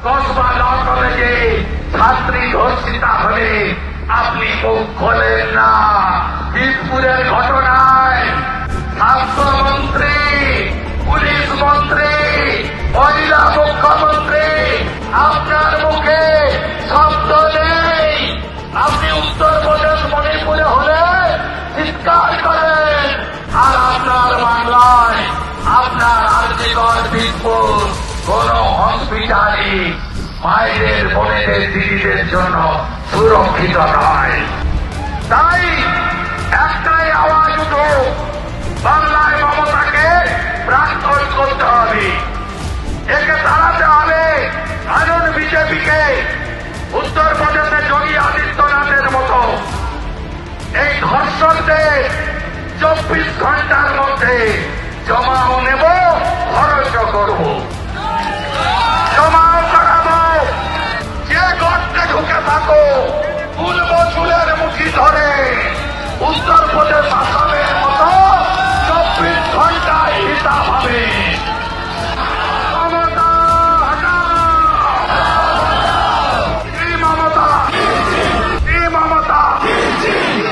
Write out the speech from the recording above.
কসবা ল কলেজে ছাত্রী ধর্ষিতা হলে আপনি মুখ খোলেন না। বীরপুরের ঘটনায় স্বাস্থ্যমন্ত্রী, পুলিশ মন্ত্রী, মহিলা মুখ্যমন্ত্রী, আপনার মুখে শব্দ নেই। আপনি উত্তরপ্রদেশ মণিপুরে হলে চিৎকার করেন, আর আপনার বাংলায় আপনার আর্থিকর বীরপুর কোন হসপিটালই মায়েদের, বোনেদের, দিদিদের জন্য সুরক্ষিত নয়। তাই একটাই আওয়াজ উঠো, বাংলায় মমতাকে প্রাক্তন করতে হবে, একে তাড়াতে হবে। কারণ বিজেপিকে উত্তরপ্রদেশে যোগী আদিত্যনাথের মতো এই ধর্ষকদের 24 ঘন্টার মধ্যে জমাও নেব, খরচ করব, জমাও করাবো। যে গর্তে ঢুকে থাকো তুলব চুলের মুঠি ধরে। উত্তরপ্রদেশ